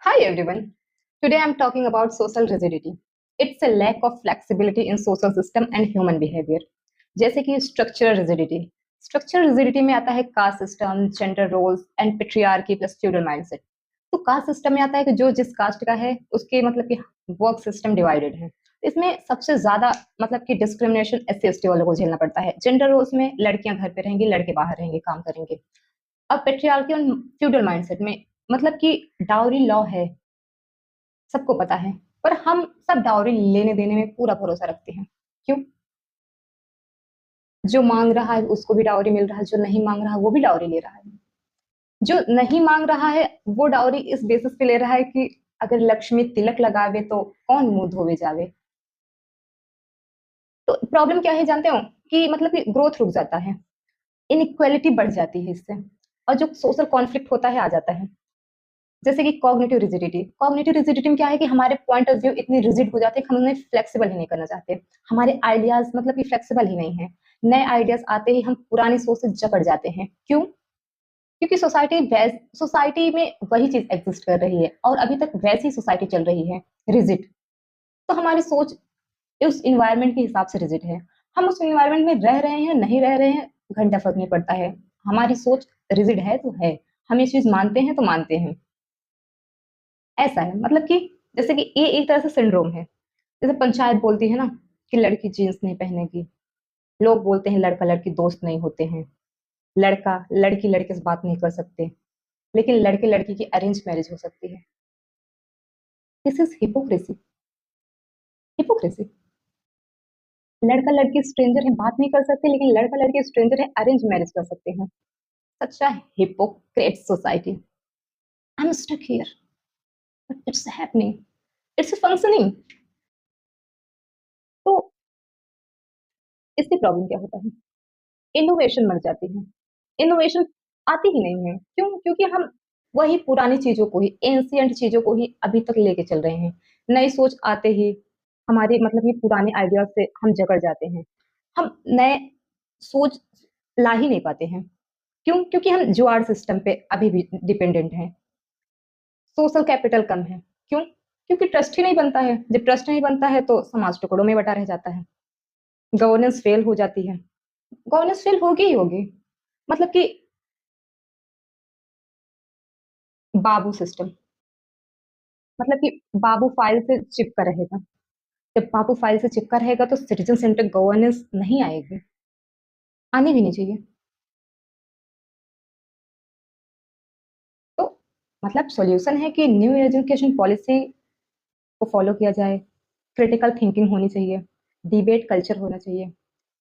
Hi everyone. Today I'm talking about social rigidity. It's a lack of flexibility in social system and human behavior. जैसे कि structural rigidity. Structural rigidity में आता है caste system, gender roles and patriarchy plus feudal mindset. तो caste system में आता है कि जो जिस कास्ट का है उसके मतलब कि वर्क सिस्टम डिवाइडेड है। इसमें सबसे ज्यादा मतलब कि डिस्क्रिमिनेशन एस सी वालों को झेलना पड़ता है। जेंडर रोल्स में लड़कियां घर पे रहेंगी, लड़के बाहर रहेंगे, काम करेंगे। अब पेट्रियार्की और फ्यूडल माइंडसेट में मतलब कि डाउरी लॉ है, सबको पता है, पर हम सब डाउरी लेने देने में पूरा भरोसा रखते हैं। क्यों? जो मांग रहा है उसको भी डाउरी मिल रहा है, जो नहीं मांग रहा है वो भी डाउरी ले रहा है। जो नहीं मांग रहा है वो डाउरी इस बेसिस पे ले रहा है कि अगर लक्ष्मी तिलक लगावे तो कौन मुंह धोवे जावे। तो प्रॉब्लम क्या है जानते हो? कि मतलब कि ग्रोथ रुक जाता है, इनइक्वालिटी बढ़ जाती है इससे, और जो सोशल कॉन्फ्लिक्ट होता है आ जाता है। जैसे कि कॉग्निटिव रिजिडिटी में क्या है कि हमारे पॉइंट ऑफ व्यू इतनी रिजिड हो जाते हैं कि हम उन्हें फ्लेक्सिबल ही नहीं करना चाहते। हमारे आइडियाज मतलब कि फ्लेक्सिबल ही नहीं है। नए आइडियाज आते ही हम पुरानी सोच से जकड़ जाते हैं। क्यों? क्योंकि सोसाइटी में वही चीज एग्जिस्ट कर रही है और अभी तक वैसी सोसाइटी चल रही है, रिजिड। तो हमारी सोच उस इन्वायरमेंट के हिसाब से रिजिड है। हम उस इन्वायरमेंट में रह रहे हैं नहीं रह रहे हैं घंटा फर्क नहीं पड़ता है। हमारी सोच रिजिड है तो है, हम ये चीज मानते हैं तो मानते हैं। ऐसा है मतलब कि जैसे कि ये एक तरह से सिंड्रोम है। जैसे पंचायत बोलती है ना कि लड़की जीन्स नहीं पहनेगी, लोग बोलते हैं लड़का लड़की दोस्त नहीं होते हैं, लड़का लड़की लड़के से बात नहीं कर सकते, लेकिन लड़के लड़की की अरेंज मैरिज हो सकती है। This is hypocrisy. हिपोक्रेसी। लड़का लड़की स्ट्रेंजर है, बात नहीं कर सकते, लेकिन लड़का लड़की स्ट्रेंजर है, अरेंज मैरिज कर सकते हैं। Such a hypocrite society. I am stuck here, but it's happening, it's functioning. तो इससे प्रॉब्लम क्या होता है? इनोवेशन मर जाती है। इनोवेशन आती ही नहीं है। क्यों? क्योंकि हम वही पुरानी चीजों को ही, एंशिएंट चीजों को ही अभी तक लेके चल रहे हैं। नई सोच आते ही हमारी मतलब ये पुराने आइडियाज से हम जकड़ जाते हैं। हम नए सोच ला ही नहीं पाते हैं। क्यों? क्योंकि हम जुगाड़ सिस्टम पे अभी भी डिपेंडेंट हैं। सोशल कैपिटल कम है। क्यों? क्योंकि ट्रस्ट ही नहीं बनता है। जब ट्रस्ट नहीं बनता है तो समाज टुकड़ों में बटा रह जाता है। गवर्नेंस फेल हो जाती है। गवर्नेंस फेल होगी ही होगी। मतलब कि बाबू सिस्टम, मतलब कि बाबू फाइल से चिपका रहेगा। जब बाबू फाइल से चिपका रहेगा तो सिटीजन सेंटर गवर्नेंस नहीं आएगी, आनी भी नहीं चाहिए। तो मतलब सॉल्यूशन है कि न्यू एजुकेशन पॉलिसी को फॉलो किया जाए, क्रिटिकल थिंकिंग होनी चाहिए, डिबेट कल्चर होना चाहिए,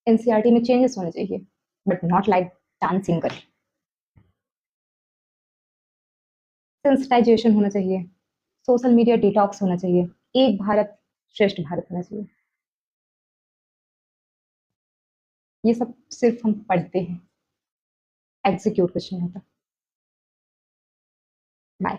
एनसीईआरटी में चेंजेस होने चाहिए, बट नॉट लाइक डांसिंग कर। सेंसिटाइजेशन होना चाहिए, सोशल मीडिया डिटॉक्स होना चाहिए, एक भारत श्रेष्ठ भारत होना चाहिए। ये सब सिर्फ हम पढ़ते हैं, एग्जीक्यूट कुछ नहीं होता। बाय।